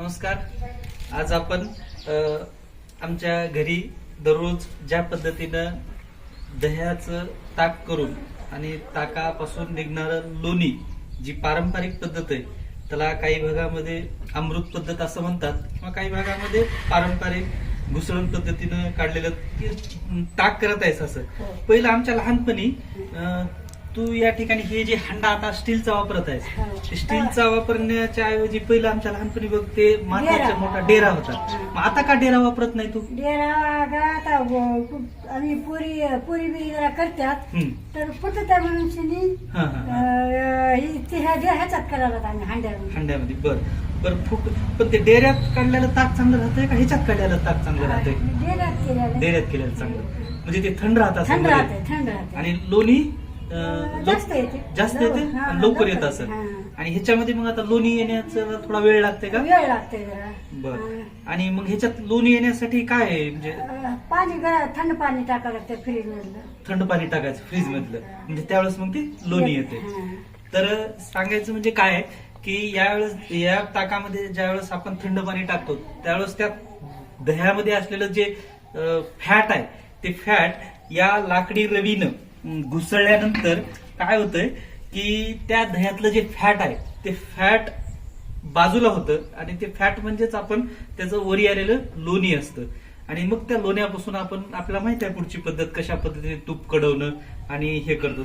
नमस्कार. आज आपण आमच्या घरी दररोज ज्या पद्धतीनं दह्याचं ताक करून आणि ताकापासून निघणारं लोणी, जी पारंपरिक पद्धत आहे, त्याला काही भागामध्ये अमृत पद्धत असं म्हणतात किंवा काही भागामध्ये पारंपरिक घुसळण पद्धतीनं काढलेलं ताक करत आहेस असं. पहिलं आमच्या लहानपणी तू या ठिकाणी हे जे हंडा आता स्टीलचा वापरत आहेस, स्टीलचा वापरण्याच्या ऐवजी पहिलं आमच्या लहानपणी बघ ते मातीचा मोठा डेरा होता. मग आता का डेरा वापरत नाही तू? डेरा आता आम्ही पुरी बी जरा करतात तर पटत आहे म्हणून ह्याच्यात करायला आम्ही हंड्यामध्ये. बर फुट. पण ते डेऱ्यात काढलेलं ताक चांगलं राहतंय का ह्याच्यात काढलेलं ताक चांगलं राहतंय? डेऱ्यात केलेलं चांगलं, म्हणजे ते थंड राहत थंड राहते. आणि लोणी जास्त येते आणि लवकर येत असं. आणि ह्याच्यामध्ये मग आता लोणी येण्याचा थोडा वेळ लागते का? वेळ लागते जरा. बर. आणि मग ह्याच्यात लोणी येण्यासाठी काय आहे? म्हणजे पाणी थंड पाणी टाकावं लागतं फ्रीज मधलं. थंड पाणी टाकायचं फ्रीज मधलं, म्हणजे त्यावेळेस मग ती लोणी येते. तर सांगायचं म्हणजे काय आहे की यावेळेस या ताकामध्ये ज्यावेळेस आपण थंड पाणी टाकतो त्यावेळेस त्या दह्यामध्ये असलेलं जे फॅट आहे ते फॅट या लाकडी रवीनं घुसळल्यानंतर काय होतंय की त्या दह्यातलं जे फॅट आहे ते फॅट बाजूला होतं आणि ते फॅट म्हणजेच आपण त्याचं वरी आलेलं लोणी असतं. आणि मग त्या लोण्यापासून आपण, आपल्याला माहिती आहे पुढची पद्धत कशा पद्धतीने तूप कडवणं आणि हे करतो.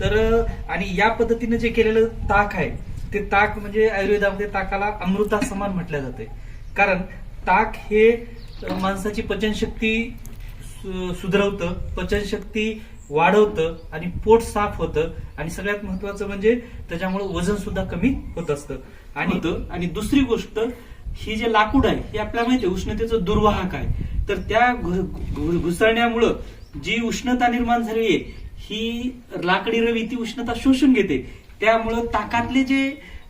तर आणि या पद्धतीने जे केलेलं ताक आहे ते ताक म्हणजे आयुर्वेदामध्ये ताकाला अमृता समान म्हटलं जाते. कारण ताक हे माणसाची पचनशक्ती सुधारवतं, पचनशक्ती वाढवतं आणि पोट साफ होतं. आणि सगळ्यात महत्वाचं म्हणजे त्याच्यामुळे वजन सुद्धा कमी होत असतं. आणि दुसरी गोष्ट, ही जे लाकूड आहे हे आपल्याला माहिती आहे उष्णतेचं दुर्वाहक आहे. तर त्या घुसळण्यामुळं जी उष्णता निर्माण झाली आहे ही लाकडी रवी ती उष्णता शोषून घेते. त्यामुळं ताकातले जे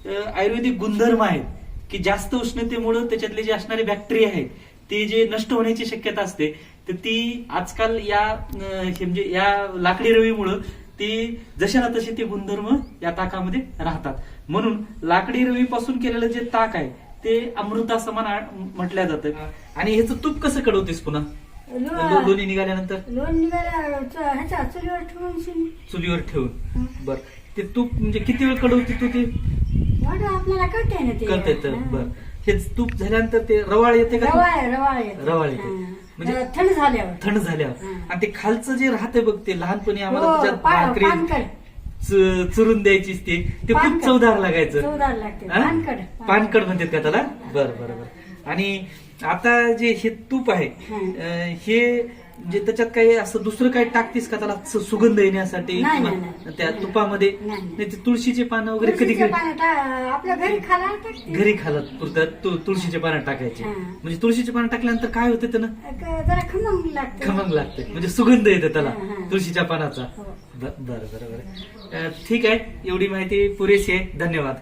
आयुर्वेदिक गुणधर्म आहेत की जास्त उष्णतेमुळे त्याच्यातले जे असणारे बॅक्टेरिया आहेत ते जे नष्ट होण्याची शक्यता असते, तर ती आजकाल या म्हणजे या लाकडी रवीमुळं ती जसे ना तसे ते गुणधर्म या ताकामध्ये राहतात. म्हणून लाकडी रवी पासून केलेलं जे ताक आहे ते अमृता समान म्हटलं जातं. आणि ह्याचं तूप कसं कडवतेस पुन्हा लोणी निघाल्यानंतर? लोणी ह्याच्या चुलीवर ठेवून. बर. ते तूप म्हणजे किती वेळ कडवते तू? ते आपल्याला करता येतं. बर. हे तूप झाल्यानंतर ते रवाळ येते का? रवाळ येते म्हणजे थंड झाल्यावर. आणि ते खालचं जे राहते बघ ते लहानपणी आम्हाला त्याच्यात भाकरी चुरून द्यायची ते खूप चवदार लागायचं. पानकड म्हणतात का त्याला? बर. आणि आता जे हे तूप आहे हे म्हणजे त्याच्यात काही असं दुसरं काही टाकतीस का त्याला सुगंध येण्यासाठी? त्या तुपामध्ये नाही ते तुळशीचे पानं वगैरे कधी आपल्या घरी खालात पुरतात तुळशीचे पानं टाकायचे. म्हणजे तुळशीचे पानं टाकल्यानंतर काय होतं त्यानं? जरा खमंग लागते म्हणजे सुगंध येते त्याला तुळशीच्या पानाचा. बरं. ठीक आहे, एवढी माहिती पुरेशी आहे. धन्यवाद.